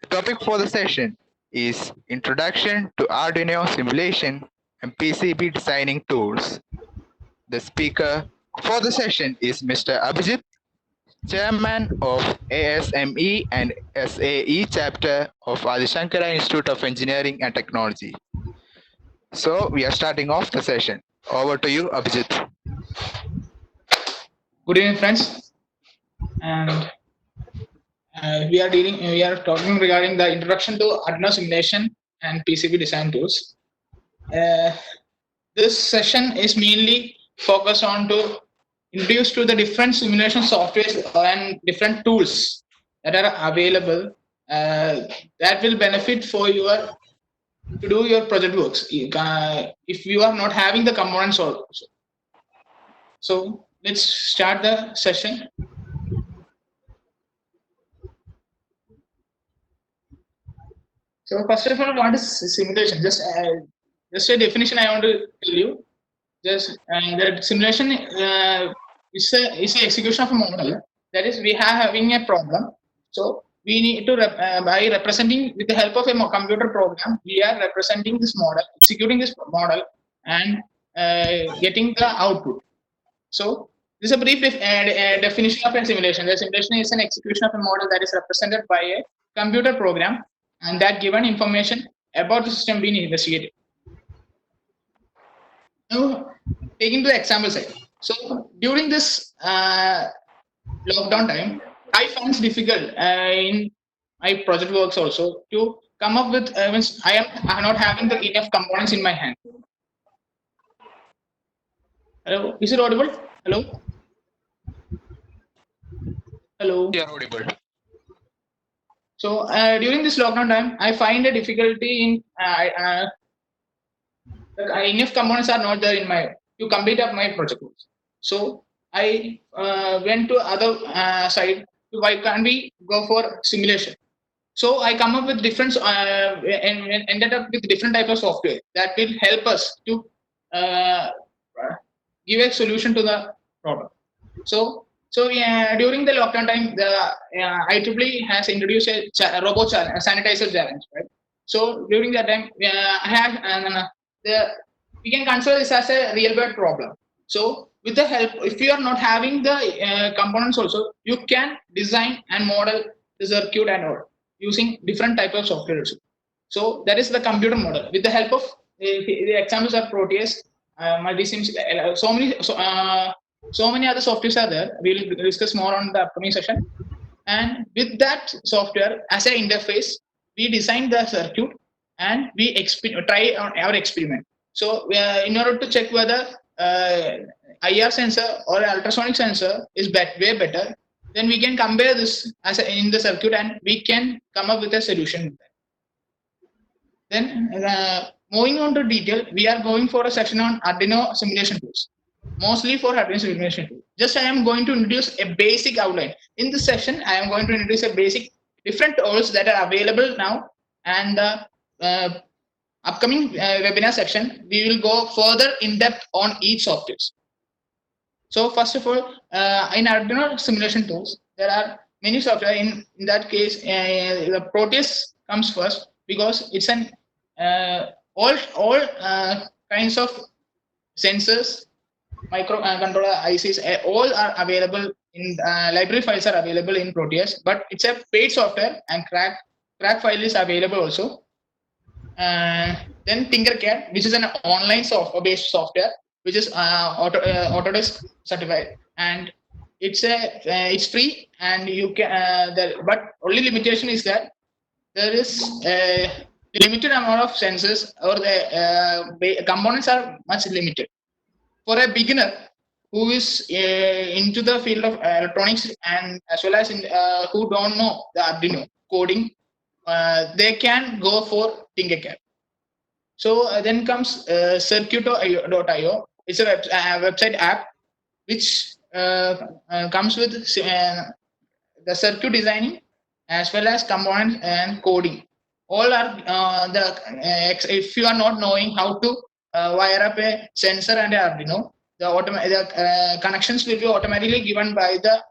The topic for the session is Introduction to Arduino Simulation and PCB Designing Tools. The speaker for the session is Mr. Abhijit, Chairman of ASME and SAE chapter of Adishankara Institute of Engineering and Technology. So we are starting off the session. Over to you, Abhijit. Good evening, friends, and we are talking regarding the introduction to Arduino simulation and PCB design tools. Uh, this session is mainly focused on to introduce to the different simulation softwares and different tools that are available that will benefit for your to do your project works. If you are not having the components also. So let's start the session. So first of all, what is simulation? Just a definition I want to tell you. Just the simulation is a execution of a model. That is, we are having a problem. So we need to by representing with the help of a computer program, we are representing this model, executing this model, and getting the output. So this is a brief definition of a simulation. The simulation is an execution of a model that is represented by a computer program and that given information about the system being investigated. Now, taking to the example side. So during this lockdown time, I found it difficult in my project works also to come up with. Means I am not having the enough components in my hand. Hello, is it audible? Hello, hello. You are audible. So during this lockdown time, I find a difficulty in enough components are not there in my to complete up my project. So I went to other side. Why can't we go for simulation? So I come up with different and ended up with different type of software that will help us to uh, give a solution to the problem. So yeah, during the lockdown time, the IEEE has introduced a robot challenge, a sanitizer challenge, right? So during that time, I had the we can consider this as a real world problem. So with the help, if you are not having the components also, you can design and model the circuit and all using different type of software also. So that is the computer model. With the help of the examples are Proteus, multi-sims, so many other softwares are there. We'll discuss more on the upcoming session. And with that software as an interface, we design the circuit and we try on our experiment. So in order to check whether IR sensor or ultrasonic sensor is way better, then we can compare this in the circuit and we can come up with a solution. Then moving on to detail, we are going for a section on Arduino simulation tools, mostly for Arduino simulation tools. Just I am going to introduce a basic outline. In this session, I am going to introduce a basic different tools that are available now, and the upcoming webinar section, we will go further in depth on each software. So first of all, in Arduino simulation tools, there are many software. In that case, the Proteus comes first because it's an all kinds of sensors, microcontroller ICs, all are available in library files are available in Proteus, but it's a paid software and crack file is available also. Then Tinkercad, which is an online software-based software, which is Autodesk certified, and it's free, and you can. But only limitation is that there is a limited amount of sensors, or the components are much limited. For a beginner who is into the field of electronics and as well as who don't know the Arduino coding, they can go for Tinkercad. So then comes Circuito.io. It's a website app which comes with the circuit designing as well as components and coding. All are if you are not knowing how to wire up a sensor and Arduino, the connections will be automatically given by the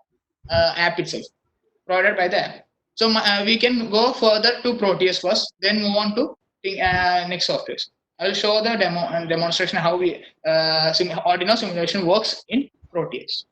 app itself, provided by the app. So we can go further to Proteus first, then move on to next softwares. I will show the demonstration how we Arduino simulation works in Proteus.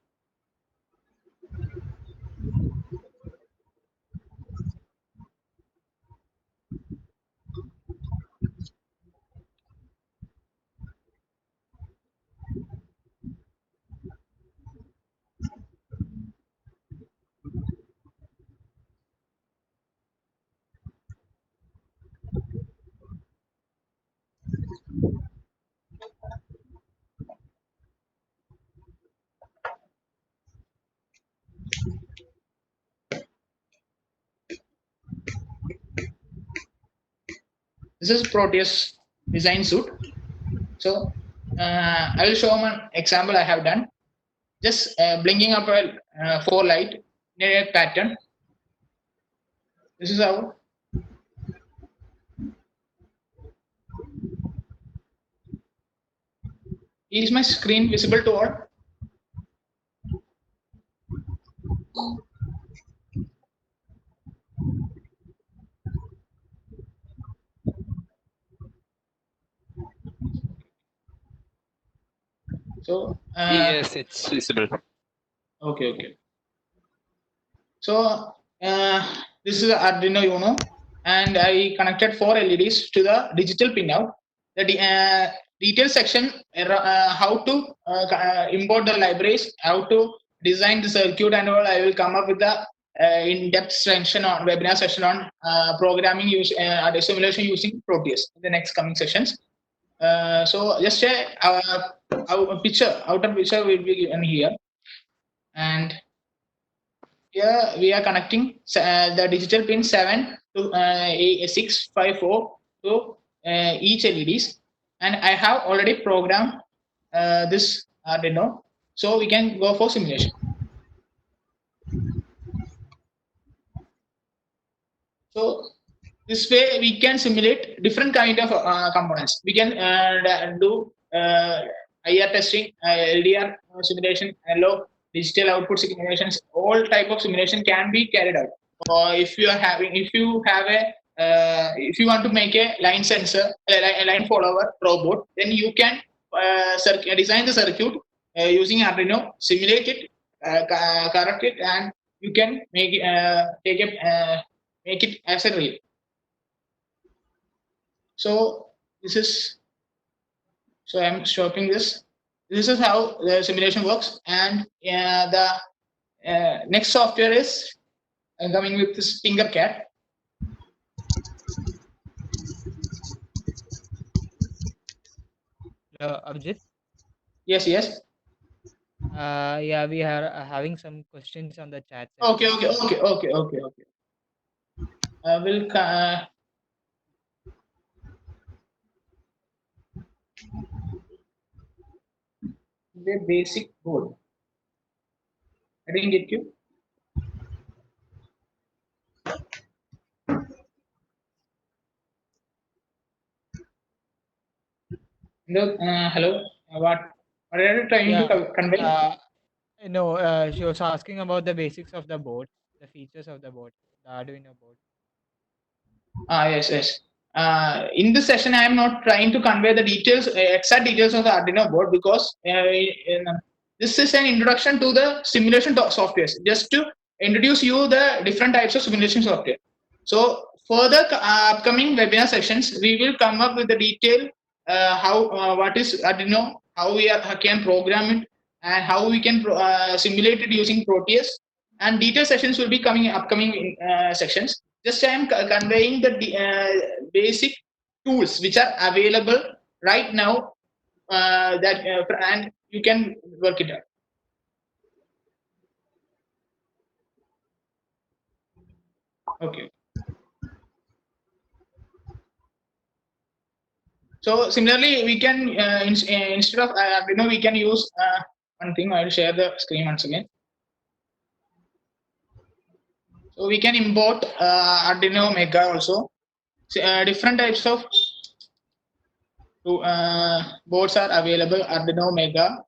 This is Proteus design suite. So I will show one example I have done. Just blinking up a 4 light in a pattern. This is how. Is my screen visible to all? So Yes, it's visible. okay. So this is Arduino Uno, and I connected 4 LEDs to the digital pinout. The detail section, how to import the libraries, how to design the circuit and all. I will come up with the in-depth section on webinar session on programming simulation using Proteus in the next coming sessions. So just a outer picture will be given here, and here we are connecting the digital pin 7 to 654 to each LEDs, and I have already programmed this Arduino, so we can go for simulation. So this way we can simulate different kind of components. We can do IR testing, LDR simulation, hello digital output simulations. All type of simulation can be carried out. Or if you want to make a line sensor, a line follower robot, then you can design the circuit using Arduino, simulate it, correct it, and you can make make it as a real. So this is, so I'm stopping this. This is how the simulation works, and the next software is coming with this Tinkercad. Abhijit? Yes. Yeah, we are having some questions on the chat. Okay. We'll the basic board. I didn't get you. No, hello. What are you trying to convey? No, she was asking about the basics of the board, the features of the board, the Arduino board. Yes. In this session, I am not trying to convey the details, exact details of the Arduino board, because this is an introduction to the simulation softwares, just to introduce you the different types of simulation software. So further upcoming webinar sessions, we will come up with the detail what is Arduino, how we can program it, and how we can simulate it using Proteus. And detailed sessions will be coming in upcoming sections. Just I am conveying the basic tools which are available right now and you can work it out. Okay. So similarly, we can instead of we can use one thing. I will share the screen once again. So we can import Arduino Mega also. Different types of boards are available. Arduino Mega.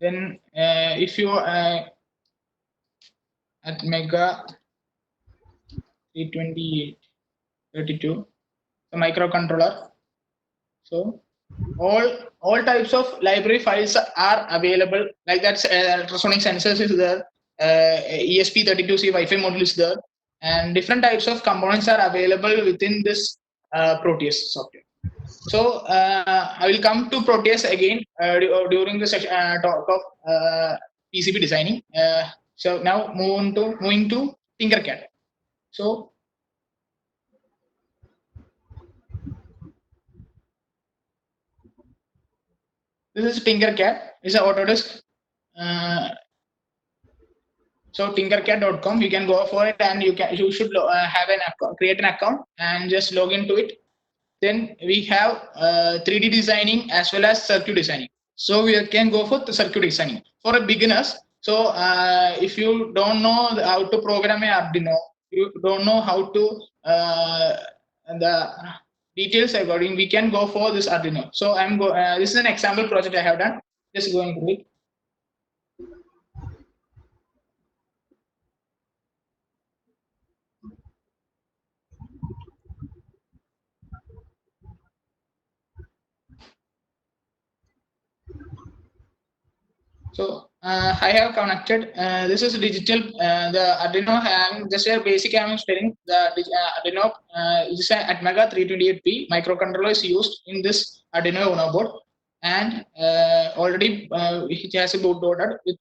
Then if you at Mega 32832, the microcontroller. So all types of library files are available. Like that, ultrasonic sensors is there, ESP32C Wi-Fi module is there, and different types of components are available within this Proteus software. So I will come to Proteus again during the session, talk of PCB designing. So now moving to Tinkercad. So this is Tinkercad. It's an Autodesk. So Tinkercad.com. You can go for it, and you should have an account, create an account, and just log into it. Then we have 3D designing as well as circuit designing. So we can go for the circuit designing for a beginners. So if you don't know how to program a Arduino, you don't know how to the details regarding, we can go for this Arduino. So this is an example project I have done. Just going through it. So I have connected. This is digital. The Arduino. Just a basic. I'm telling the Arduino. Is at Mega 328P microcontroller is used in this Arduino Uno board, and already it has a bootloaded with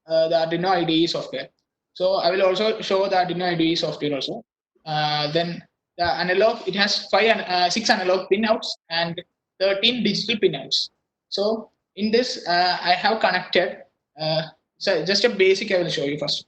the Arduino IDE software. So I will also show the Arduino IDE software also. Then the analog. It has 6 analog pinouts and 13 digital pinouts. So in this, I have connected. So just a basic I will show you first.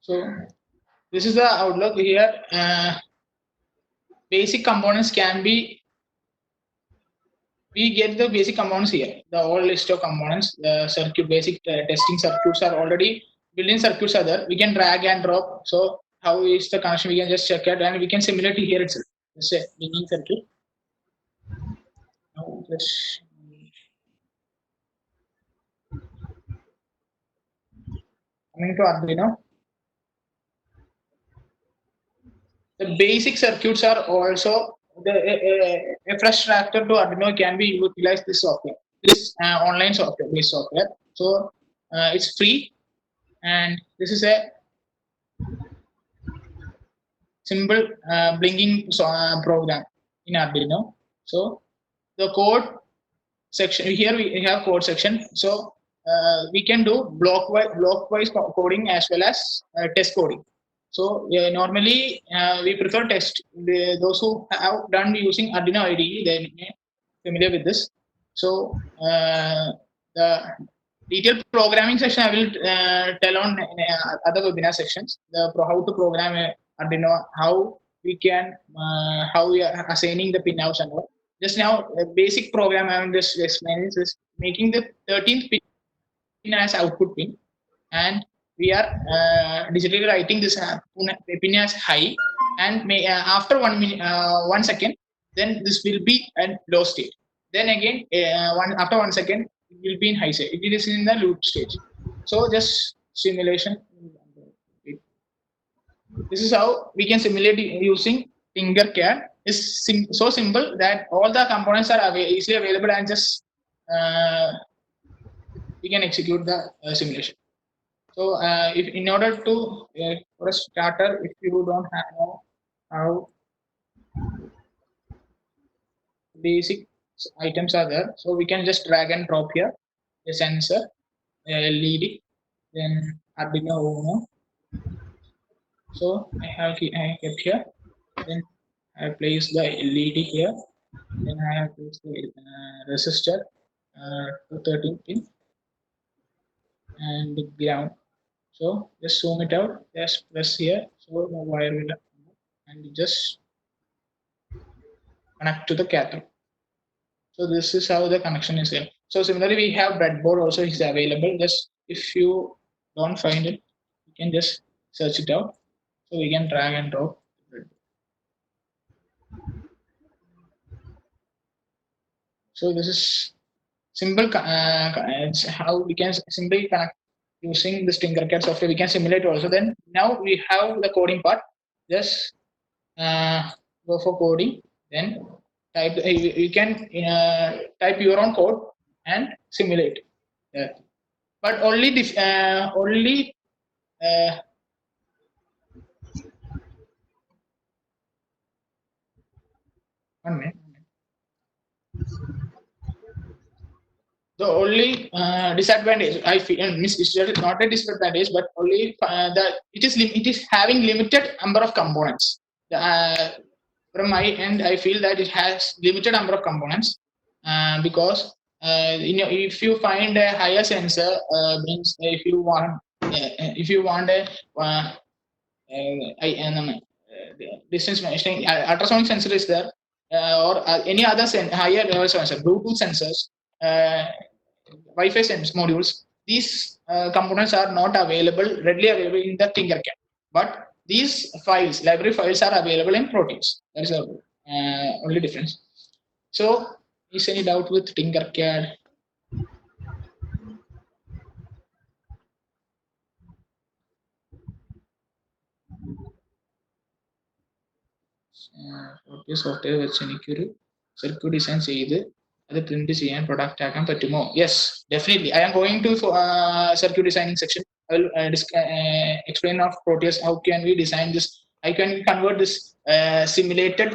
So this is the outlook here. Basic components can be. We get the basic components here. The whole list of components. The circuit basic testing circuits are already built-in circuits are there. We can drag and drop. So how is the connection? We can just check it, and we can simulate it here itself. Let's say beginning circuit. Now just coming to Arduino. The basic circuits are also a fresh reactor to Arduino can be utilized this software, this online software based software. So it's free, and this is a simple blinking program in Arduino. So the code section here we have code section. So we can do block-wise coding as well as test coding. So normally we prefer test. Those who have done using Arduino IDE, they may familiar with this. So the detailed programming section I will tell on other webinar sections. How to program Arduino, how we can, how we are assigning the pinouts and all. Just now, a basic program I am just explaining is making the 13th pin as output pin, and we are digitally writing this pin as high, and after 1 second, then this will be at low state. Then again, after 1 second, it will be in high state. It is in the loop stage. So just simulation. This is how we can simulate using Tinkercad. It's so simple that all the components are easily available, and just we can execute the simulation. So if in order to for a starter, if you don't know how basic items are there, so we can just drag and drop here a sensor, a LED, then Arduino Uno. So I kept here, then I place the LED here, then I have placed the resistor to 13 pin and the ground. So just zoom it out, just press here, so the wire will and just connect to the cathode. So this is how the connection is here. So similarly, we have breadboard also is available. Just if you don't find it, you can just search it out. So we can drag and drop. So this is simple. It's how we can simply connect using this Tinkercad software. We can simulate also. Then now we have the coding part. Just go for coding. Then type. You can type your own code and simulate that. But only this only one minute. The only disadvantage I feel, and it's not a disadvantage, but only that it is having limited number of components. From my end, I feel that it has limited number of components because if you find a higher sensor, means if you want a distance measuring ultrasonic sensor is there, or any other higher level sensor, Bluetooth sensors, Wi-Fi sense modules. These components are not available readily available in the Tinkercad, but these files, library files, are available in Proteus. That is the only difference. So, is any doubt with Tinkercad? Proteus software വെച്ച് എനിക്കൊരു circuit design ചെയ്ത് അത് print ചെയ്യാൻ product ആക്കാൻ പറ്റുമോ? Yes, definitely. I am going to circuit designing section. I will explain of Proteus. How can we design this? I can convert this simulated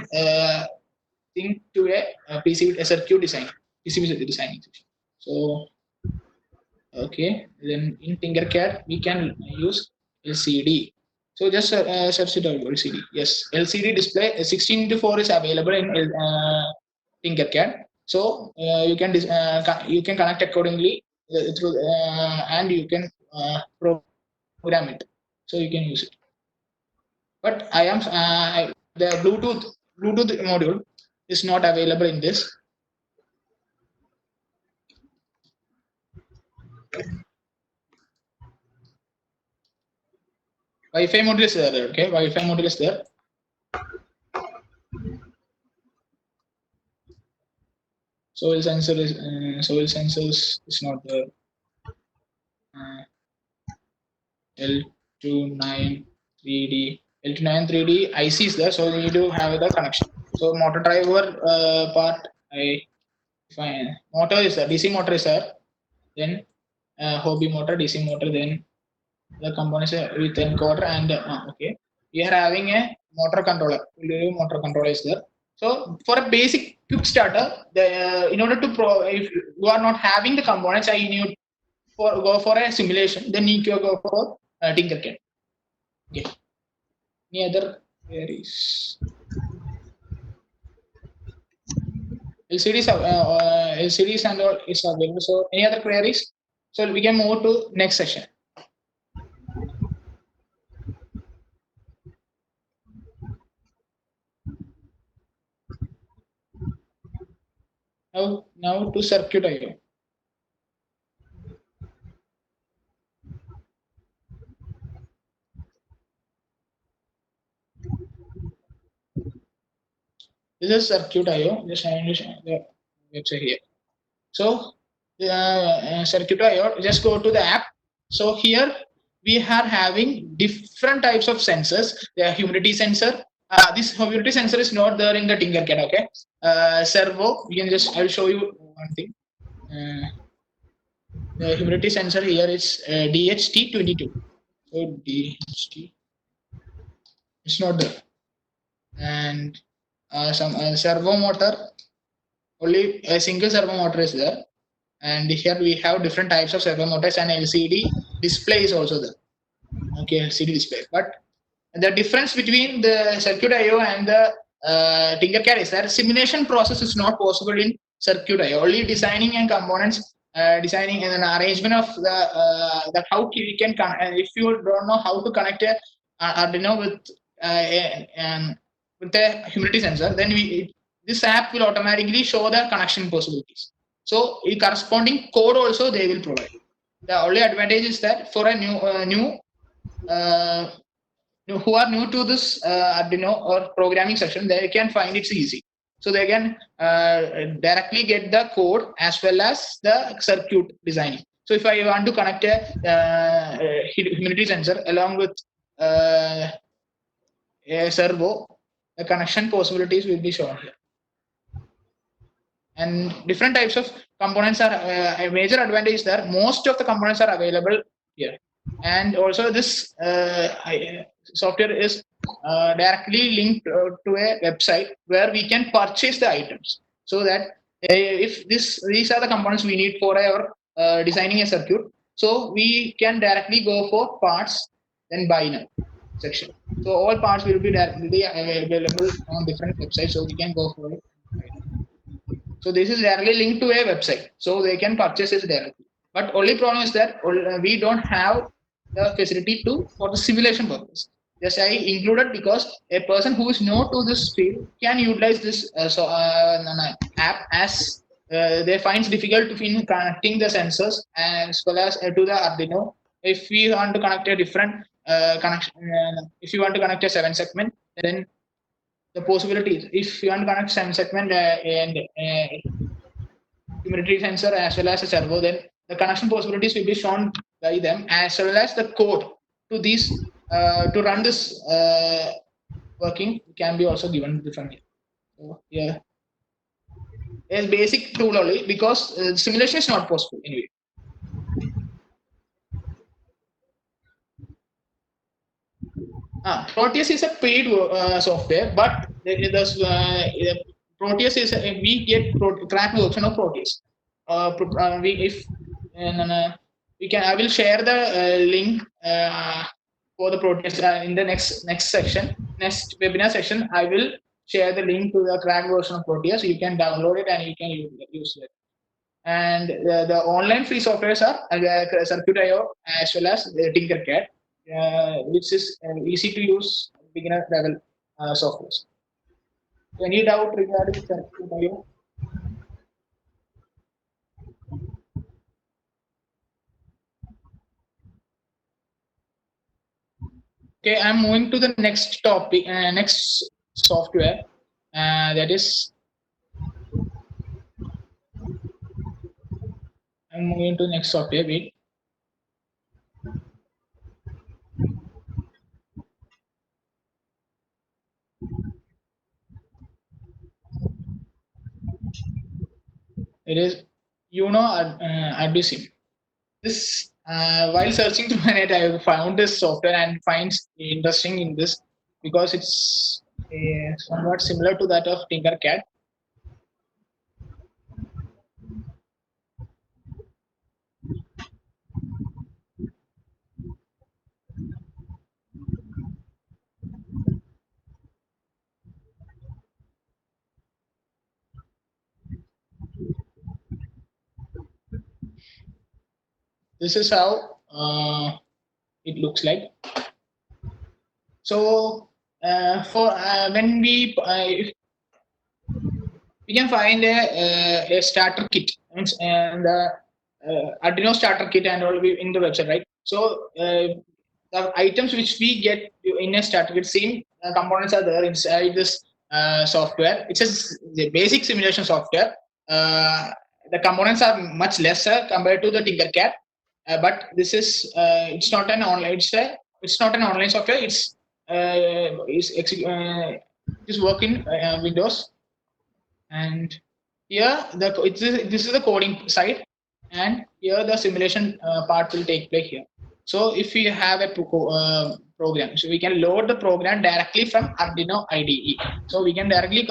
thing to a PCB circuit design, PCB designing section. So, okay, then in Tinkercad we can use LCD. So just search it out, LCD. Yes, LCD display 16:4 is available in Tinkercad. So you can connect accordingly through and you can program it. So you can use it. But the Bluetooth module is not available in this. Wi-Fi module is there. Okay, Wi-Fi module is there. Soil sensors is not there. L29 3D L29 3D IC is there, so you need to have the connection. So motor driver part, fine. Motor is there, DC motor is there. Then hobby motor, DC motor. Then the components with encoder and okay. We are having a motor controller. Motor controller is there. So for a basic quick starter, in order to if you are not having the components, I need go for a simulation. Then you can go for Tinkercad. Okay. Any other queries? LCDs and all is available. So any other queries? So we can move to next session. Now to circuit IO. This is circuit IO. Just the website here. So circuit IO. Just go to the app. So here we are having different types of sensors. The humidity sensor. This humidity sensor is not there in the Tinkercad. Okay. Servo. We can just. I will show you one thing. The humidity sensor here is DHT22. So DHT, it's not there. And some servo motor, only a single servo motor is there. And here we have different types of servo motors, and LCD display is also there. Okay, LCD display. But the difference between the circuit IO and the Tinkercad is that simulation process is not possible in circuit IO. Only designing and components, designing and an arrangement of the how we can if you don't know how to connect a Arduino with the humidity sensor, then this app will automatically show the connection possibilities. So the corresponding code also they will provide. The only advantage is that for a new who are new to this Arduino or programming section, they can find it easy. So they can directly get the code as well as the circuit designing. So if I want to connect a humidity sensor along with a servo, the connection possibilities will be shown here. And different types of components are a major advantage there. Most of the components are available here. And also this software is directly linked to a website where we can purchase the items. So that if these are the components we need for our designing a circuit, so we can directly go for parts, then buy now section. So all parts will be directly available on different websites, so we can go for it. So this is directly linked to a website, so they can purchase it directly. But only problem is that we don't have the facility for the simulation purpose. Just I included because a person who is new to this field can utilize this app as they find it difficult to find connecting the sensors as well as to the Arduino. If we want to connect a different connection, if you want to connect a 7 segment, then the possibilities. If you want to connect 7 segment and humidity sensor as well as a servo, then the connection possibilities will be shown by them as well as the code to these to run this working can be also given differently. So yeah, a basic tool only because simulation is not possible anyway. Proteus is a paid software, but Proteus is we get cracked version of Proteus. We can. I will share the link for the Proteus in the next section, next webinar section. I will share the link to the cracked version of Proteus. You can download it and you can use it. And the online free softwares are Circuit.io as well as Tinkercad. Which is easy to use beginner level software. Any doubt regarding Circuit.io? Okay, I'm moving to the next topic, next software. That is, I'm moving to the next software. Wait. It is Ardusim. This while searching through the net, I found this software and finds interesting in this because it's somewhat similar to that of Tinkercad. This is how it looks like. So for when we can find a starter kit, and the Arduino starter kit and all in the website, right? So the items which we get in a starter kit, same components are there inside this software. It's the basic simulation software. The components are much lesser compared to the Tinkercad, but this is it's not an online. It's not an online software. It's work in Windows. And here this is the coding side. and here the simulation part will take place here. So if we have a program, so we can load the program directly from Arduino IDE. So we can directly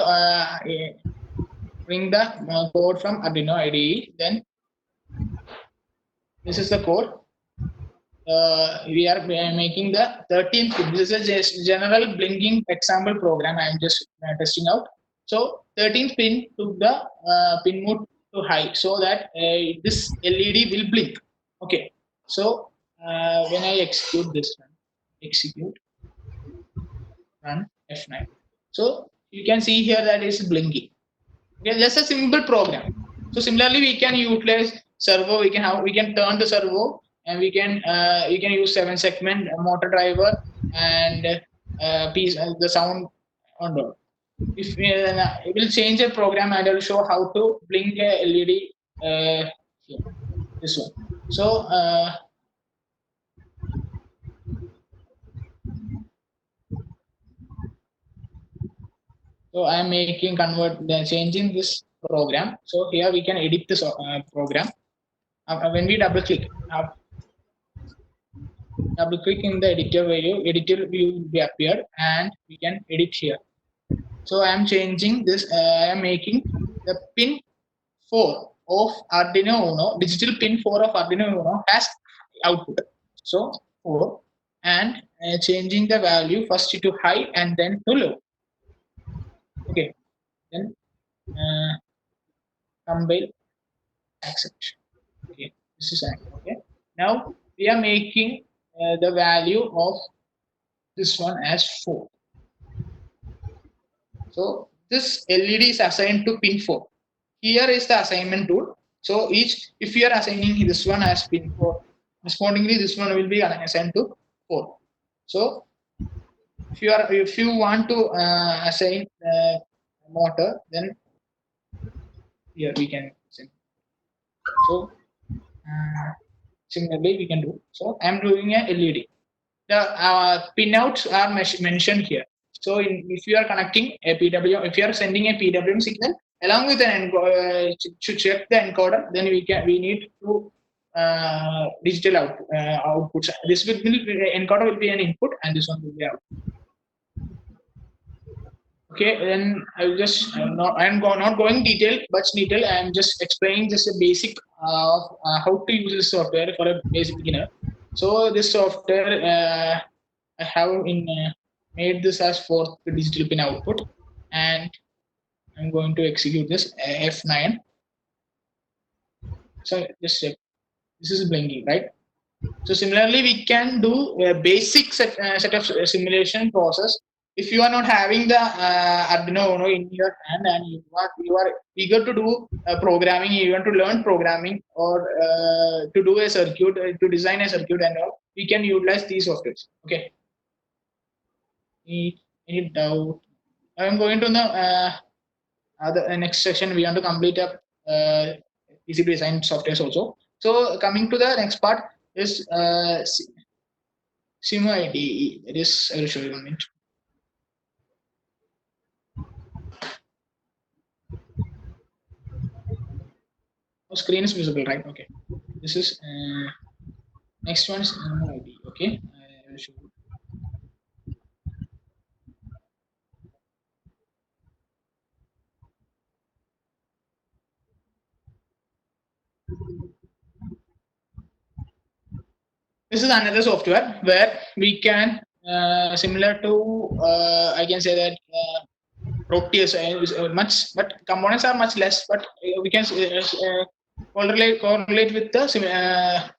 bring the code from Arduino IDE. Then this is the code. We are making the 13th pin. This is a general blinking example program I am just testing out. So 13th pin took the pin mode to high so that this LED will blink. Okay. So when I execute this one, execute, run F9. So you can see here that it's blinking. Okay, just a simple program. So similarly, we can utilize servo. We can turn the servo, and we can use 7-segment motor driver and piece the sound on board. If it will change a program, and I will show how to blink a LED. Here, this one. So I am changing this program. So here we can edit this program. When we double click in the editor view will be appeared, and we can edit here. So I am changing this. I am making the pin 4 of Arduino Uno, digital pin 4 of Arduino Uno has output. So 4, and changing the value first to high and then to low. Okay, then compile, accept. Okay, this is okay. Now we are making the value of this one as 4. So this LED is assigned to pin 4. Here is the assignment tool. So if you are assigning this one as pin 4, correspondingly this one will be assigned to 4. So if you want to assign motor, then here we can assign. So similarly we can do. So I am doing a LED. The pinouts are mentioned here. So if you are connecting a PWM, if you are sending a PWM signal along with an to check the encoder, then we need to digital outputs. This encoder will be an input, and this one will be output. Okay, then I'm not going much detail. I'm just explaining just a basic of how to use this software for a basic beginner. So this software I have made this as 4th digital pin output, and I'm going to execute this F9. So this is blinking, right? So similarly, we can do a basic set of simulation process. If you are not having the Arduino Uno in your hand and you are eager to do programming, you want to learn programming or to do a circuit, to design a circuit and all, we can utilize these softwares. Okay. Any doubt? I am going to the next section. We want to complete up PCB design softwares also. So coming to the next part is SIM IDE. That is, I will show you 1 minute. Oh, screen is visible, right? Okay. This is next one is SIM IDE. Okay, I will show you. This is another software where we can similar to I can say that Proteus is much, but components are much less. But we can correlate with the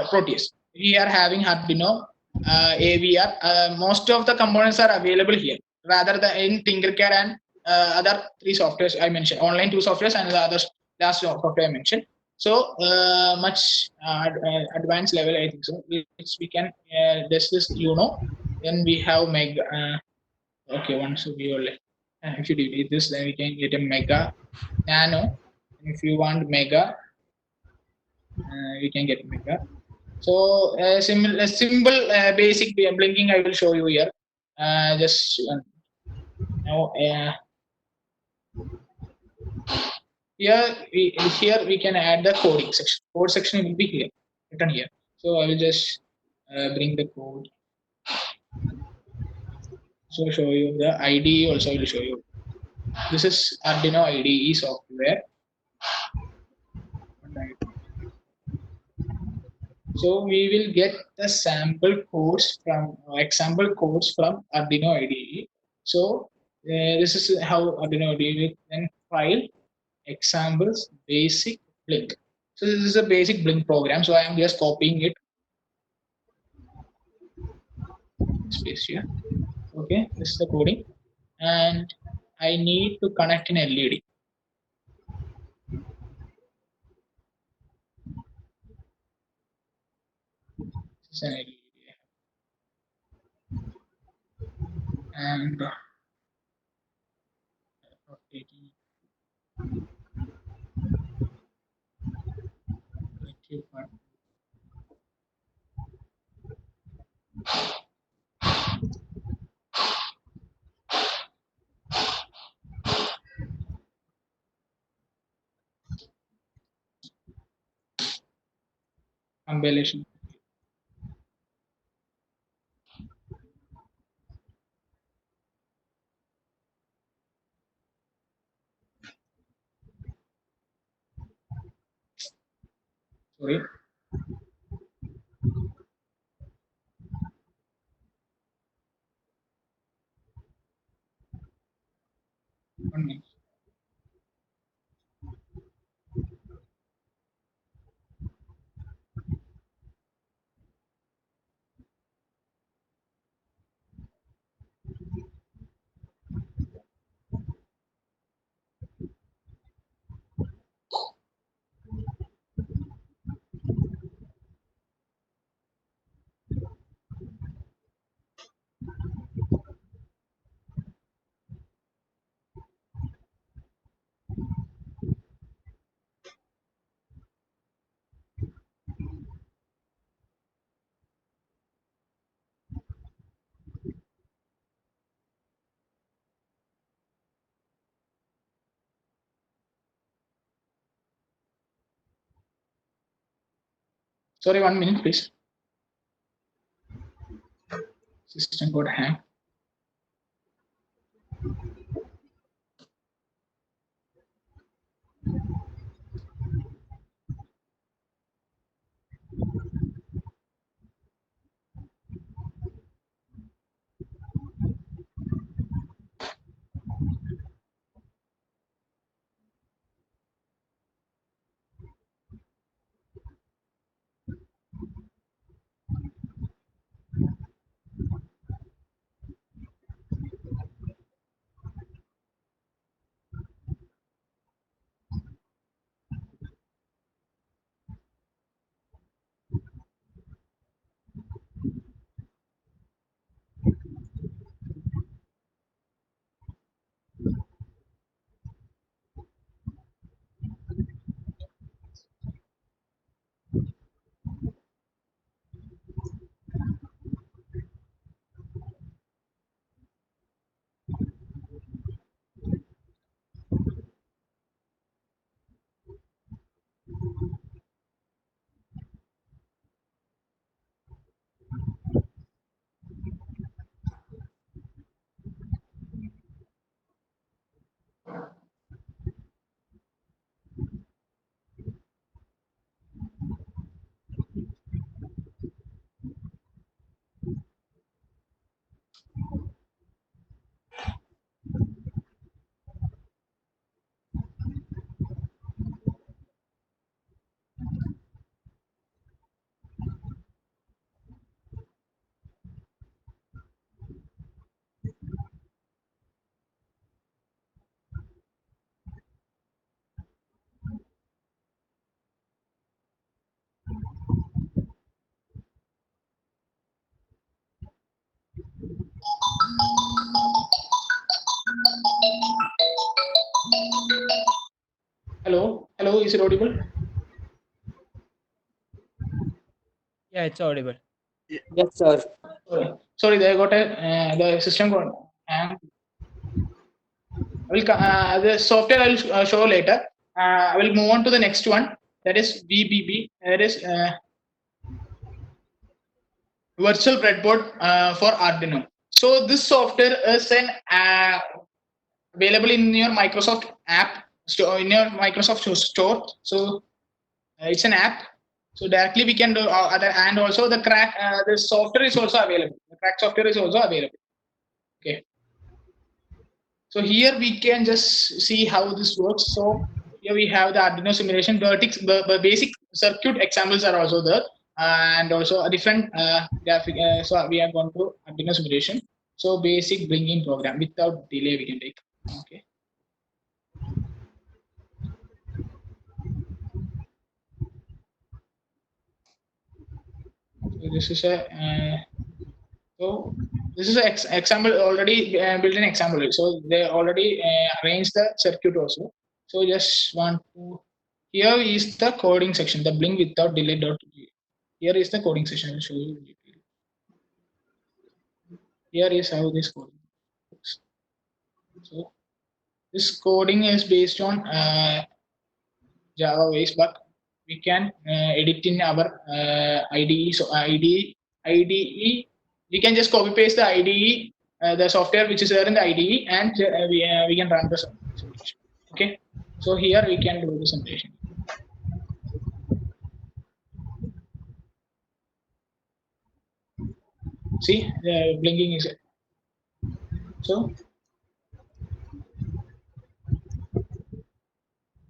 Proteus. We are having Arduino, AVR. Most of the components are available here, rather than in Tinkercad and other 3 softwares I mentioned. Online 2 softwares and the other last software I mentioned. So much advanced level, I think so. Which we can this then we have Mega. Okay, once we will. If you delete this, then we can get a Mega, Nano. If you want Mega, you can get Mega. So a simple basic blinking I will show you here. Just now here we can add the coding section. Code section will be here, written here. So I will just bring the code. So show you the IDE also. I will show you. This is Arduino IDE software. So we will get the sample codes from example codes from Arduino IDE. So this is how Arduino IDE will then file examples basic blink. So this is a basic blink program. So I am just copying it. Space here. Okay, this is the coding, and I need to connect an LED. This is an LED. And rotating. Compilation. Sorry. One minute. Sorry, 1 minute, please. System got hang. Hello, hello, is it audible? Yeah, it's audible. Yes, sir. Sorry, they got a the system got hang. I will the software I will show later. I will move on to the next one. That is VBB. That is virtual breadboard for Arduino. So this software is an available in your Microsoft app store, in your Microsoft store. So it's an app. So directly we can do other, and also the crack. The software is also available. The crack software is also available. Okay. So here we can just see how this works. So here we have the Arduino simulation. Basic circuit examples are also there, and also a different graphic. So we are going to Arduino simulation. So basic bring-in program without delay we can take. Okay. So this is a so this is an example already built-in example. So they already arranged the circuit also. So just want to, here is the coding section, the blink without delay dot. Here is the coding section. I will show you in detail. Here is how this coding works. So this coding is based on Java base, but we can edit in our IDE. So IDE, we can just copy paste the IDE, the software which is there in the IDE, and we can run the simulation. Okay. So here we can do the simulation. See, the blinking is so.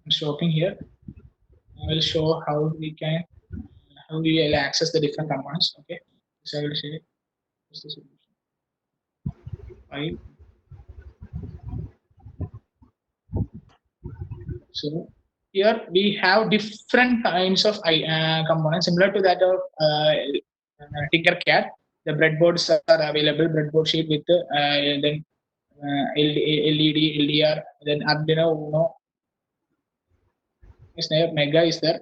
I'm stopping here. I will show how we can how we will access the different commands. Okay, so I will say this is the solution. Right. So here we have different kinds of components similar to that of Tinkercad. The breadboards are available. Breadboard sheet with then LED, LDR, then Arduino Uno is there. Mega is there.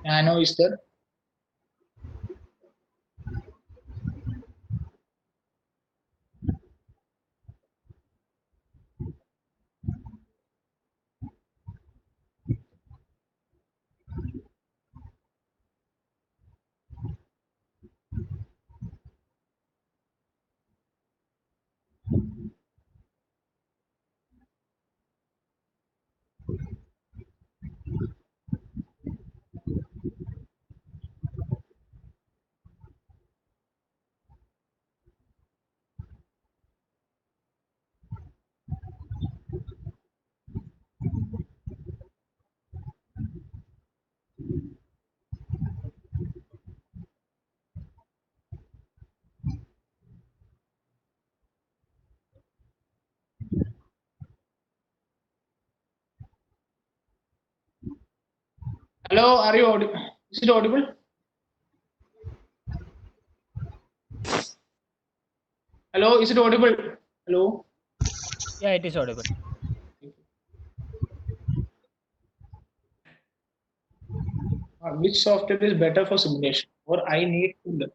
Nano is there. Hello, are you audible? Is it audible? Hello, is it audible? Hello. Yeah, it is audible. Which software is better for simulation, or I need to learn?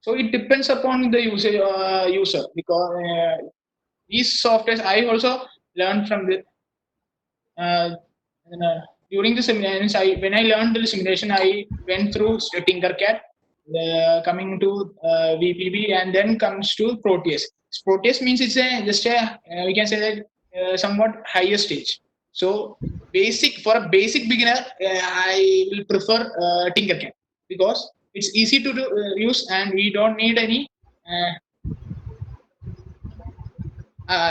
So it depends upon the user because these softwares I also learned from the uh, during the simulation. When I learned the simulation, I went through Tinkercad, coming to VPB, and then comes to Proteus. Proteus means it's a just a we can say that somewhat higher stage. So basic for a basic beginner, I will prefer Tinkercad because it's easy to use and we don't need any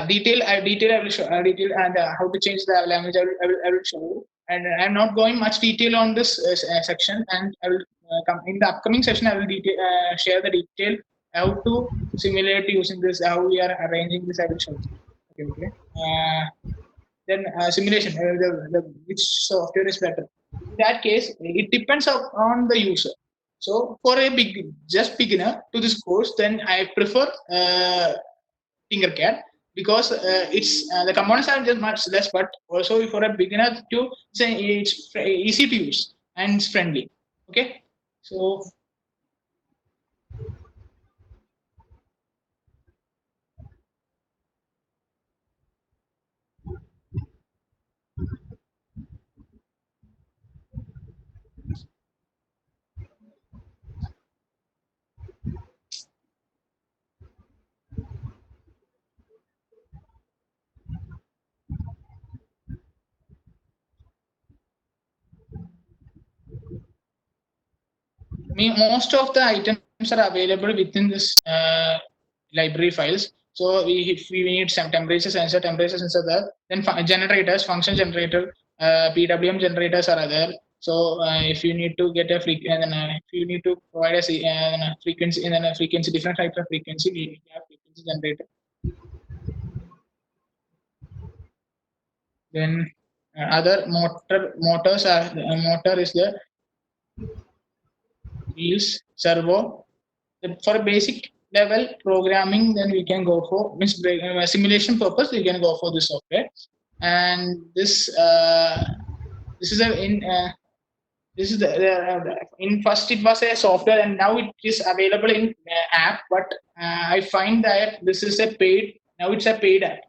detail I will show detail and how to change the language I will show you. And I'm not going much detail on this section, and I will come in the upcoming session. I will share the detail how to simulate using this, how we are arranging this. I will show you. Okay. Then simulation, which software is better? In that case, it depends on the user. So for a just beginner to this course, then I prefer Tinkercad because it's the components are just much less, but also for a beginner to say it's easy to use and it's friendly. Okay, so most of the items are available within this library files. So if we need some temperature sensor there, then generators, function generator, PWM generators are there. So if you need to get a if you need to provide a frequency, and then a frequency, different types of frequency, we have frequency generator. Then other motors are motor is the wheels, servo. For a basic level programming, then we can go for simulation purpose. We can go for this software, and this is a in this is the in first it was a software, and now it is available in app. But I find that this is a paid. Now it's a paid app,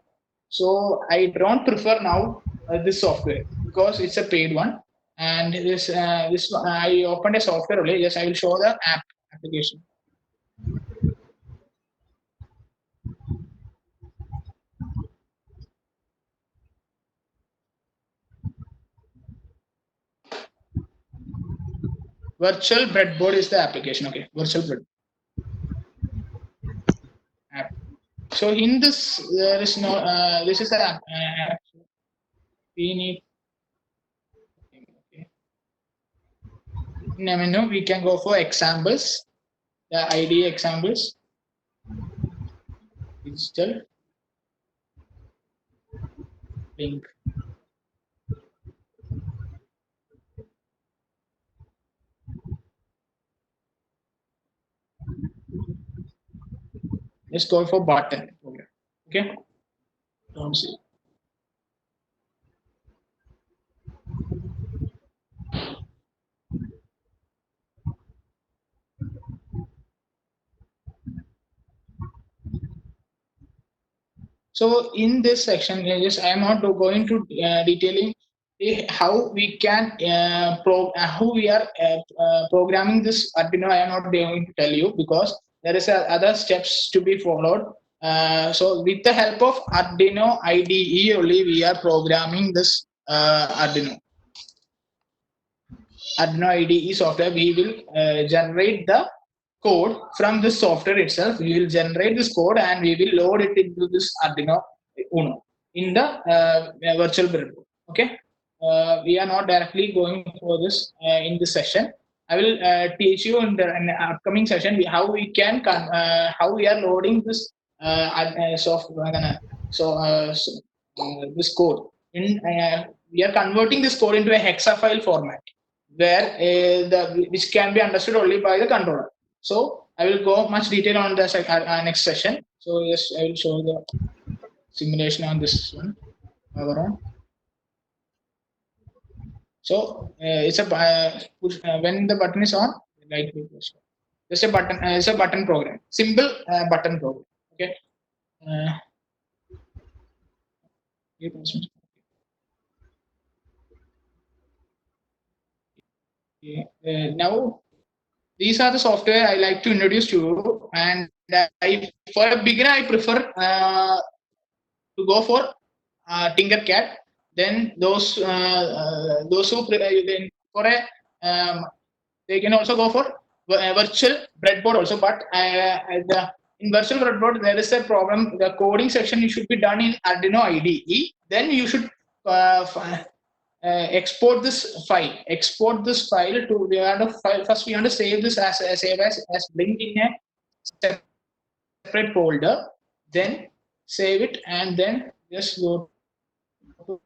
so I don't prefer now this software because it's a paid one. And this I opened a software only. Yes, I will show the app application. Virtual breadboard is the application. Okay, virtual breadboard app. So in this, there is no. This is the app. We need. Okay. In a menu, we can go for examples. The IDE examples. Digital link. Let's go for button. Okay. Don't see. So in this section, yes, I am not going to detailing how we can how we are programming this Arduino. I am not going to tell you because there is other steps to be followed. So with the help of Arduino IDE only, we are programming this Arduino IDE software. We will generate the code from this software itself. We will generate this code and we will load it into this Arduino Uno in the virtual breadboard. Okay, we are not directly going for this in this session. I will teach you in the upcoming session how we can how we are loading this software. This code in we are converting this code into a hexa file format where which can be understood only by the controller. So I will go much detail on the next session. So yes, I will show the simulation on this one. So it's a push, when the button is on, right click push. It's a button. It's a button program. Simple button program. Okay. Now these are the software I like to introduce to you, and for a beginner I prefer to go for Tinkercad. Then those who then for a they can also go for virtual breadboard also. But in virtual breadboard there is a problem. The coding section should be done in Arduino IDE. Then you should export this file. Export this file to the file. First, we want to save this as link in a separate folder. Then save it and then just go to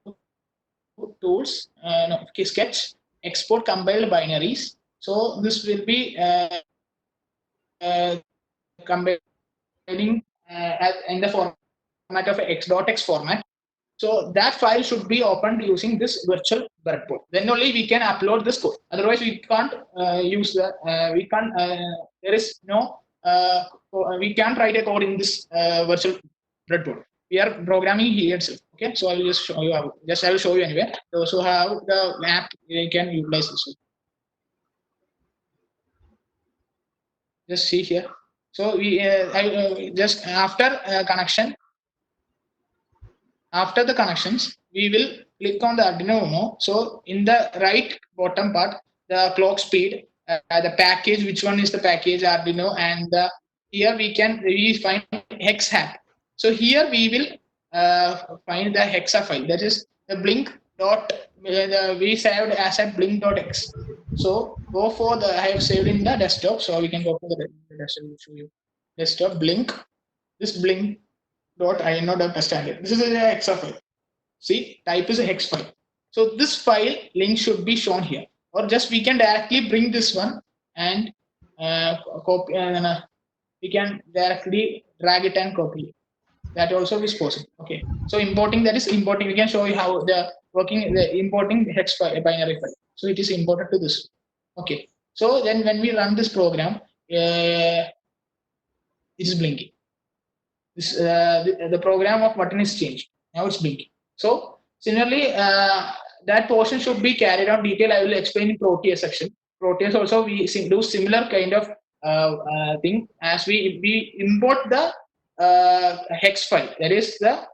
tools. Sketch. Export compiled binaries. So this will be combining in the format of x.x format. So that file should be opened using this virtual breadboard. Then only we can upload this code. Otherwise, we can't use the. We can't. There is no. We can't write a code in this virtual breadboard. We are programming here itself. Okay, so I will just show you how. I will show you anyway. So how the app can utilize this. Just see here. So we just after connection. After the connections, we will click on the Arduino Uno. So in the right bottom part, the clock speed the package, which one is the package Arduino, and here we find hex hat. So here we will find the hexa file, that is the blink dot we saved as a blink.x. So go for the I have saved in the desktop, so we can go for the desktop. Will show you desktop blink. This blink dot ino.std. This is a hexa file. See, type is a hex file. So this file link should be shown here, or just we can directly bring this one and copy. We can directly drag it and copy it. That also is possible. Okay. So importing, that is importing. We can show you how the importing the hex file, binary file. So it is imported to this. Okay. So then when we run this program, it is blinking. This the program of button is changed. Now it's blinking. So similarly, that portion should be carried out detail. I will explain in Proteus section. Proteus also we do similar kind of thing as we import the hex file. That is the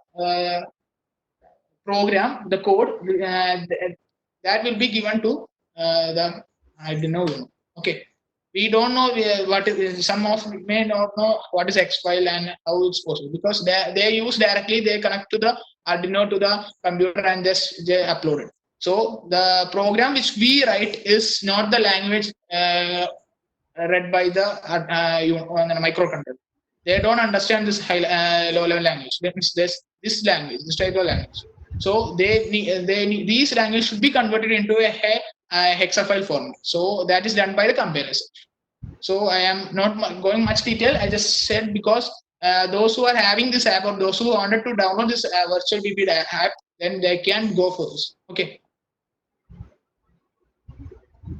program, the code that will be given to the I don't know. Okay, we don't know what is. Some of you may not know what is X file and how it's possible, because they use directly, they connect to the Arduino to the computer and just they upload it. So the program which we write is not the language read by the microcontroller. They don't understand this low level language. That means this language, this type of language. So these languages should be converted into a hexafile format. So that is done by the compilers. So I am not going much detail. I just said because those who are having this app, or those who wanted to download this virtual BB app, then they can go for this. Okay.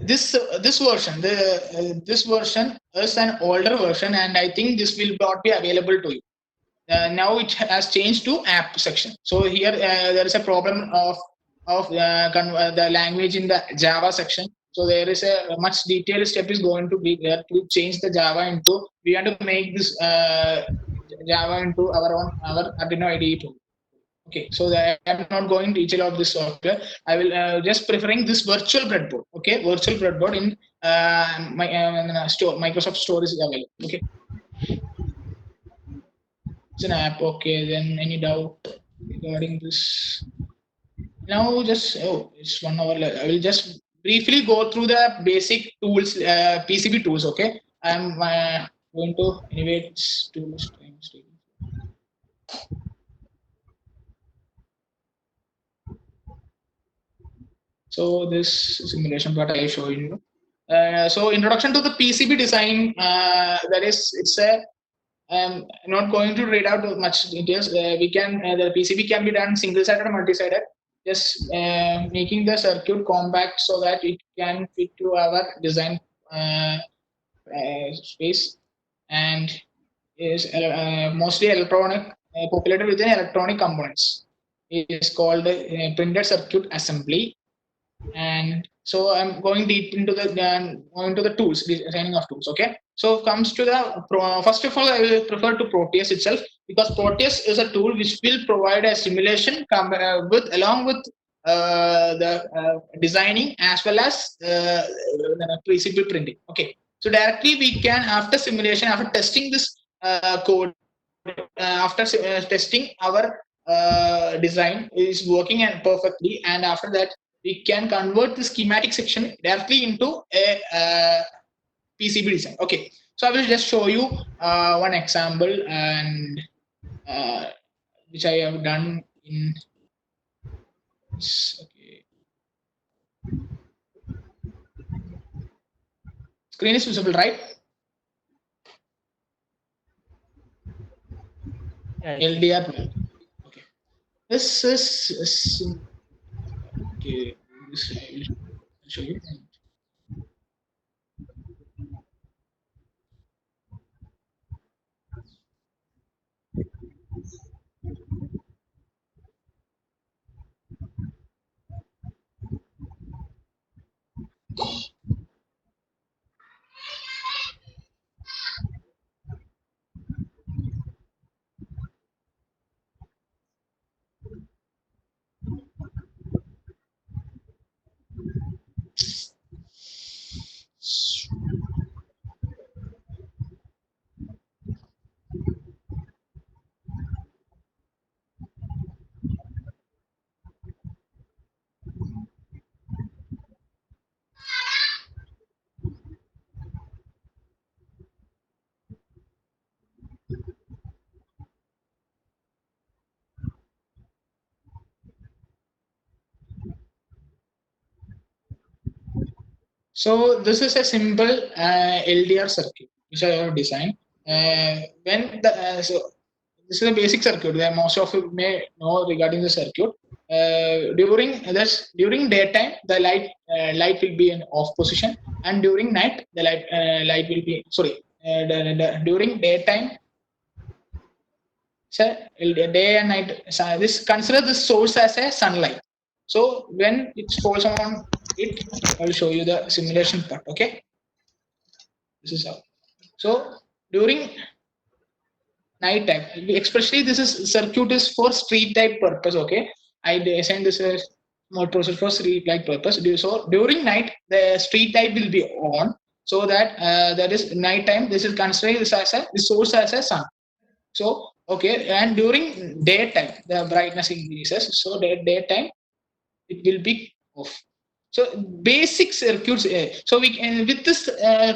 This version, this version is an older version, and I think this will not be available to you. Now it has changed to app section. So here there is a problem of the language in the Java section. So there is a much detailed step is going to be there to change the Java into. We have to make this Java into our Arduino IDE tool. Okay, so I am not going to detail of this software. I will just preferring this virtual breadboard. Okay, virtual breadboard in store. Microsoft Store is available. Okay, it's an app. Okay, then any doubt regarding this? Now just it's 1 hour. I will just briefly go through the basic tools, PCB tools. Okay, I'm going to anyway it's too much time. So this simulation part I show you. So introduction to the PCB design. That is, it's a not going to read out much details. We can the PCB can be done single-sided or multi-sided. Just making the circuit compact so that it can fit to our design space, and is mostly electronic, populated within electronic components. It is called printed circuit assembly. And so I'm going deep into the tools, designing of tools. Okay, so comes to the first of all, I will prefer to Proteus itself, because Proteus is a tool which will provide a simulation along with the designing as well as PCB printing. Okay, so directly we can, after simulation, after testing this code, after testing our design is working and perfectly, and after that we can convert the schematic section directly into a PCB design. Okay, so I will just show you one example, and which I have done in. Okay. Screen is visible, right? Yeah, LDR. Okay. This is okay. This I will show you. So this is a simple LDR circuit which I have designed. When the so this is a basic circuit that most of you may know regarding the circuit. During daytime the light will be in off position, and during night the light will be during daytime. So day and night. So this consider the source as a sunlight. So when it falls on it, I will show you the simulation part. Okay, this is how. So during night time, especially this is circuit is for street type purpose. Okay, I designed this as more process for street light purpose. So during night the street light will be on, so that that is night time. This is considered this as a the source as a sun. So okay, and during daytime the brightness increases. So daytime it will be off. So basic circuits. So we can with this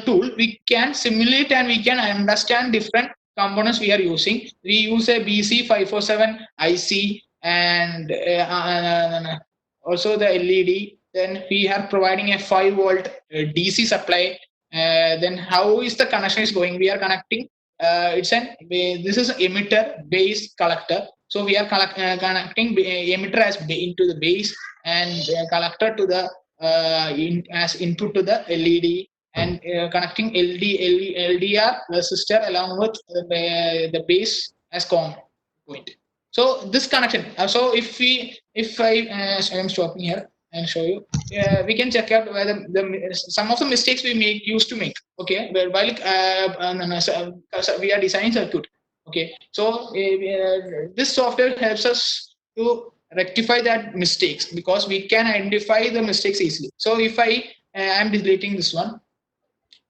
tool we can simulate and we can understand different components we are using. We use a BC547 IC and also the LED. Then we are providing a 5-volt DC supply. Then how is the connection is going? We are connecting. This is emitter base collector. So we are connecting emitter as into the base and collector to the as input to the LED, and connecting LDR resistor along with the base as common point. So this connection. So if I am stopping here and show you, we can check out whether some of the mistakes we used to make. Okay, while we are designing circuit. Okay, so this software helps us to rectify that mistakes because we can identify the mistakes easily. So if I am deleting this one,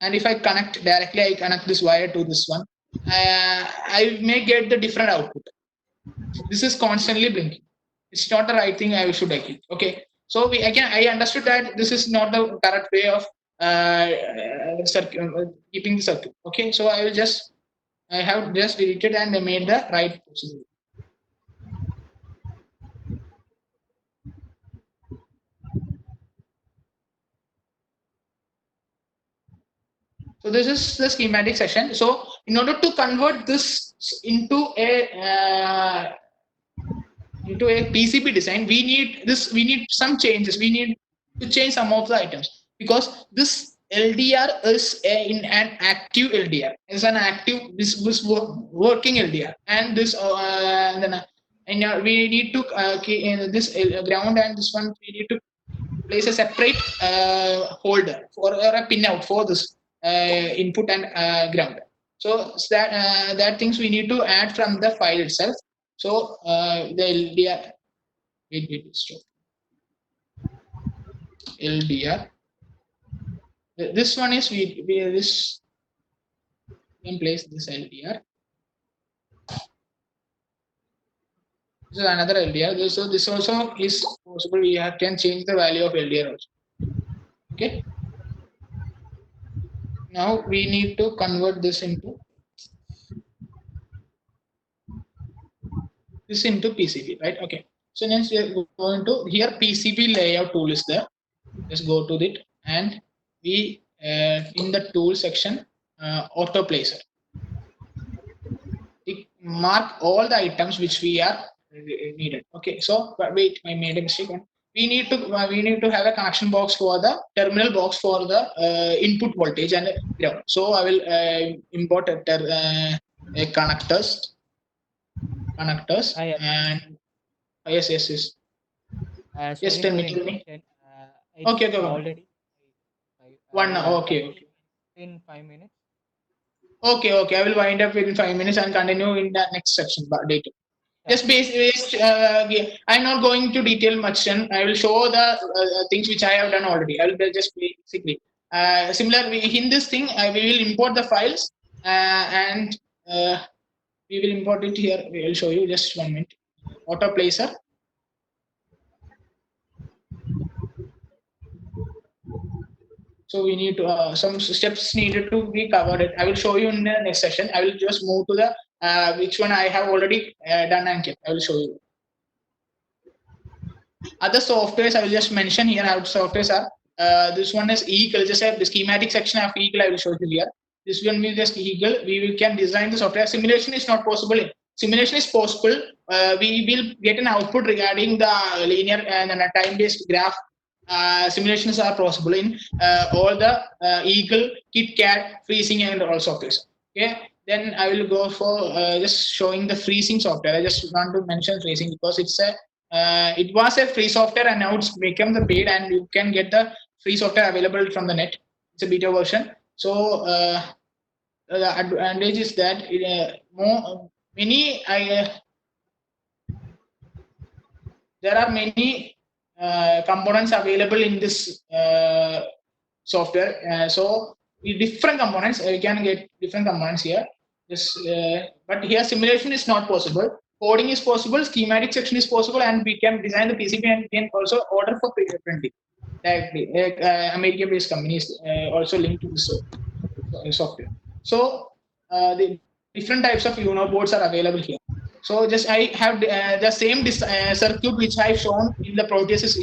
and if I connect directly, I connect this wire to this one, I may get the different output. This is constantly blinking. It's not the right thing I should agree. Okay, so I understood that this is not the correct way of keeping the circuit. Okay, so I have just deleted and made the right procedure. So this is the schematic section. So in order to convert this into a PCB design, we need some changes. We need to change some of the items because this LDR is in an active LDR. It's an active this working LDR, and this we need to this ground and this one we need to place a separate holder or a pinout for this input and ground. So that things we need to add from the file itself. So the LDR, stop. LDR. This one is we this in place this LDR. This is another LDR. So this also is possible. We can change the value of LDR also. Okay. Now we need to convert this into PCB, right? Okay. So next we are going to here PCB layout tool is there. Just go to it and we in the tool section auto placer. We mark all the items which we are needed. Okay. So wait, I made a mistake. We need to have a connection box for the terminal box for the input voltage and ground. So I will import a connectors and yes. Yes, tell me. Okay, go already. One now. Okay. In 5 minutes. Okay. I will wind up in 5 minutes and continue in the next section. Data. Just I'm not going to detail much. And I will show the things which I have done already. I will just basically similar in this thing. We will import the files and we will import it here. We will show you just 1 minute. Auto placer. So we need to some steps needed to be covered. I will show you in the next session. I will just move to the which one I have already done and kept. I will show you. Other softwares I will just mention here. How softwares are This one is eagle. Just have the schematic section of eagle. I will show you here. This one will just eagle. Can design the software. Simulation is not possible. Simulation is possible. We will get an output regarding the linear and time-based graph. Simulations are possible in all the eagle, KitKat, freezing, and all softwares. Okay. Then I will go for just showing the freezing software. I just want to mention freezing because it was a free software and now it's become the paid, and you can get the free software available from the net. It's a beta version. So the advantage is that there are many components available in this software. So different components, we can get different components here. But here simulation is not possible. Coding is possible, schematic section is possible, and we can design the PCB and we can also order for printing directly. American-based companies also linked to this software. So the different types of UNO boards are available here. So just I have the same circuit which I've shown in the Proteus is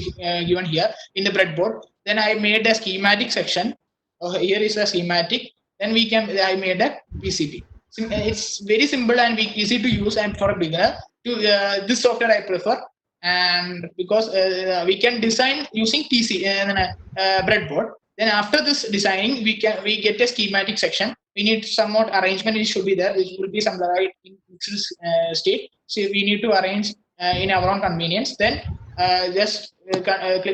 given here in the breadboard. Then I made a schematic section. Here is a schematic. Then I made a PCB. It's very simple and easy to use, and for a beginner, this software I prefer. And because we can design using breadboard. Then after this designing, we get a schematic section. We need somewhat arrangement. It should be there. It will be some right in mixed state. So we need to arrange in our own convenience. Then just click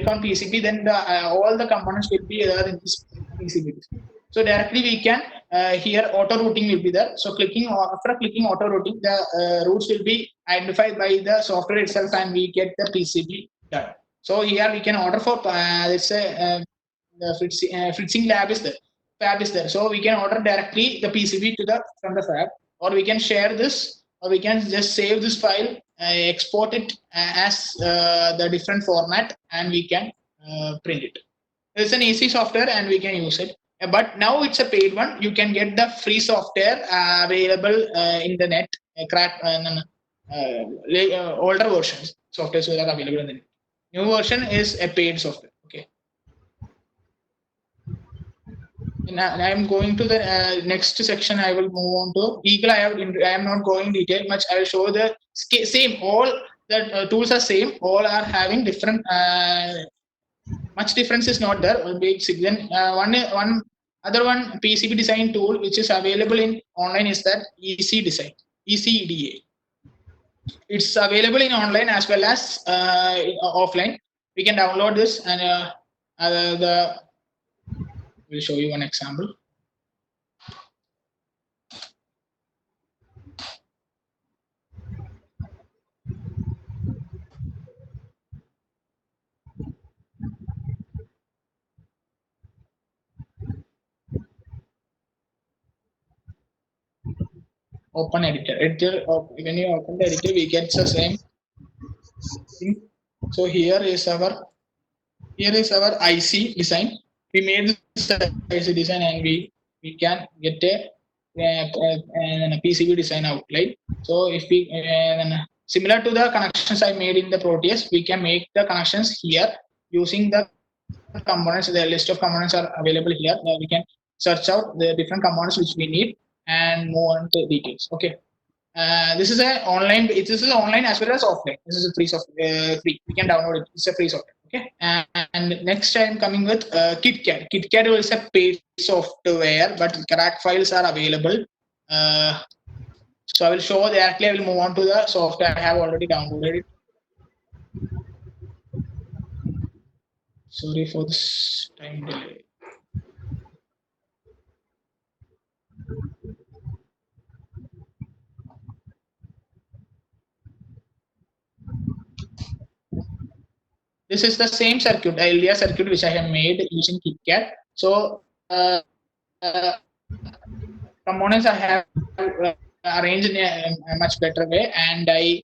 on PCB. Then all the components will be there in this PCB. So directly we can here auto routing will be there. So after clicking auto routing, the routes will be identified by the software itself, and we get the PCB done. So here we can order for let's say the Fritzing lab is there. Fab is there. So we can order directly the PCB from the fab, or we can share this, or we can just save this file, export it as the different format, and we can print it. It's an easy software and we can use it. But now it's a paid one. You can get the free software available in the net. Older versions softwares are available in the net. New version is a paid software. Okay. Now I am going to the next section. I will move on to Eagle. I am not going detail much. I will show the same. All the tools are same. All are having different. Much difference is not there. Then one other PCB design tool which is available in online is that EC Design, ECDA. It's available in online as well as offline. We can download this, and we'll show you one example. Open editor. When you open the editor, we get the same thing. So here is our IC design. We made this IC design, and we can get a PCB design outline. So if we similar to the connections I made in the Proteus, we can make the connections here using the components. The list of components are available here. We can search out the different components which we need and move on to details. Okay. This is a online. This is online as well as offline. This is a free software. Free. We can download it. It's a free software. Okay. And next I am coming with KitKat. KitKat is a paid software, but crack files are available. So I will show directly. I will move on to the software. I have already downloaded it. Sorry for this time delay. This is the same circuit, the earlier circuit which I have made using KitKat. So components I have arranged in a much better way, and I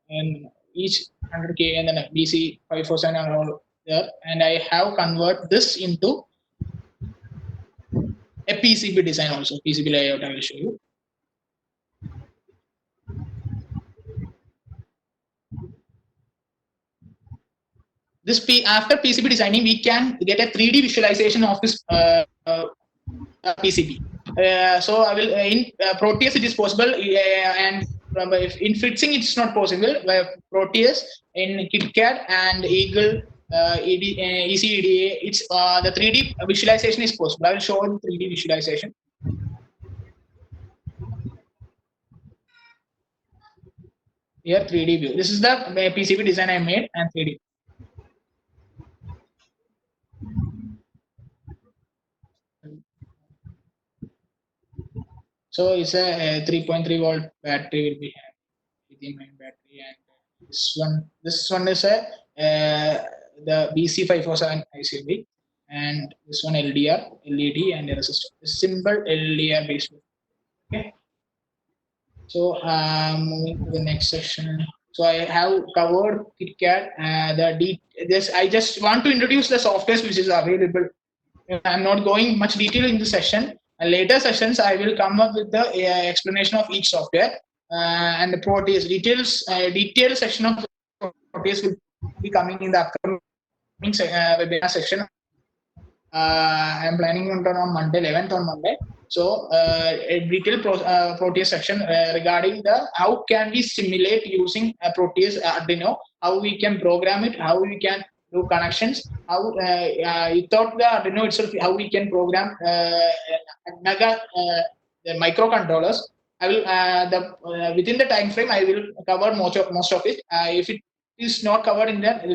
in each 100K and then BC 547 are all there, and I have converted this into a PCB design also. PCB layout I will show you. after PCB designing, we can get a 3D visualization of this PCB. So I will in Proteus it is possible, and if in Fritzing it's not possible. Proteus in KitKat and Eagle, ECEDA, it's the 3D visualization is possible. I will show the 3D visualization. Here 3D view. This is the PCB design I made and 3D. So it's a 3.3 volt battery will be lithium ion battery, and this one is a the BC547 ICB, and this one LDR, LED, and a resistor. Simple LDR based. Okay. So moving to the next section. So I have covered KitKat. I just want to introduce the softwares which is available. I'm not going much detail in the session. Later sessions, I will come up with the explanation of each software and the Proteus details. Detailed section of Proteus will be coming in the upcoming webinar section. I'm planning on Monday, 11th on Monday. So a detailed Proteus section regarding the how can we simulate using a Proteus Arduino, how we can program it, how we can do connections, how without the Arduino itself, how we can program the microcontrollers. I will within the time frame I will cover most of it. If it is not covered in that,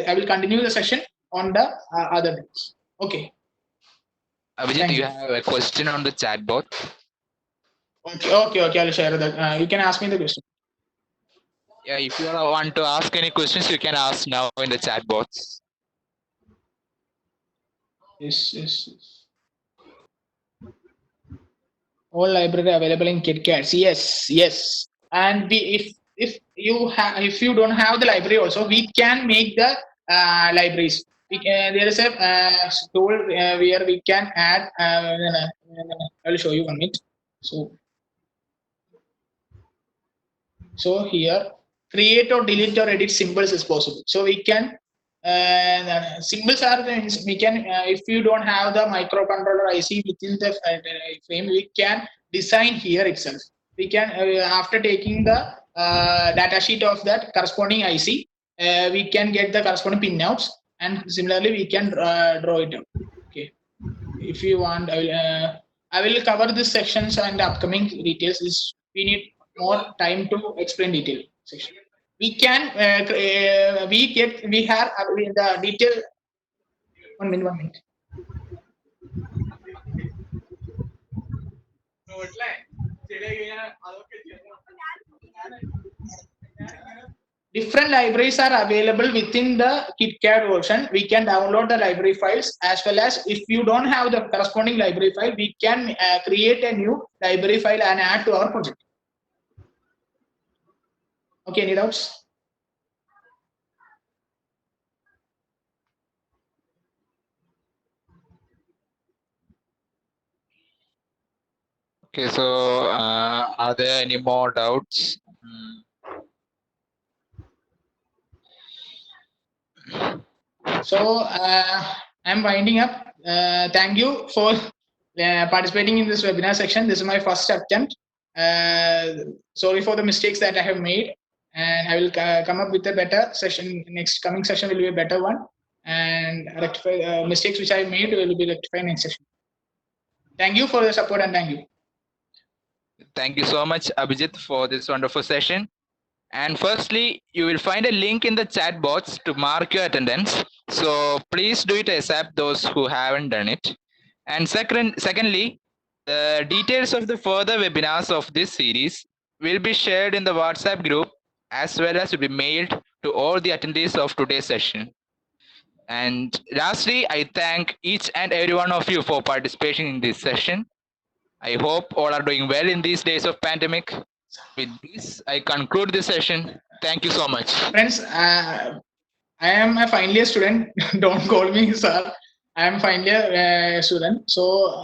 I will continue the session on the other days. Okay. Abhijit, you have a question on the chat box. Okay. I'll share that. You can ask me the question. Yeah, if you want to ask any questions, you can ask now in the chat box. Yes. All library available in KitKat. Yes. And if you don't have the library also, we can make the libraries. There is a tool where we can add. I will show you 1 minute. So here, create or delete or edit symbols is possible. So we can symbols are we can if you don't have the microcontroller IC within the frame, we can design here itself. We can after taking the data sheet of that corresponding IC, we can get the corresponding pinouts, and similarly we can draw it out. Okay, if you want, I will cover this sections and the upcoming details. We need more time to explain detail section. We can we have the detail. 1 minute. Different libraries are available within the KitKat version. We can download the library files, as well as if you don't have the corresponding library file, we can create a new library file and add to our project. Okay, any doubts? Okay, so are there any more doubts? So I'm winding up. Thank you for participating in this webinar section. This is my first attempt. Sorry for the mistakes that I have made, and I will come up with a better session. Next coming session will be a better one, and rectify mistakes which I made will be rectified next session. Thank you for the support, and thank you. Thank you so much, Abhijit, for this wonderful session. And firstly, you will find a link in the chat box to mark your attendance. So please do it ASAP, those who haven't done it. And secondly, the details of the further webinars of this series will be shared in the WhatsApp group, as well as will be mailed to all the attendees of today's session. And lastly, I thank each and every one of you for participating in this session. I hope all are doing well in these days of pandemic. With this, I conclude this session. Thank you so much. Friends, I am a final year student. Don't call me sir. I am final year student. So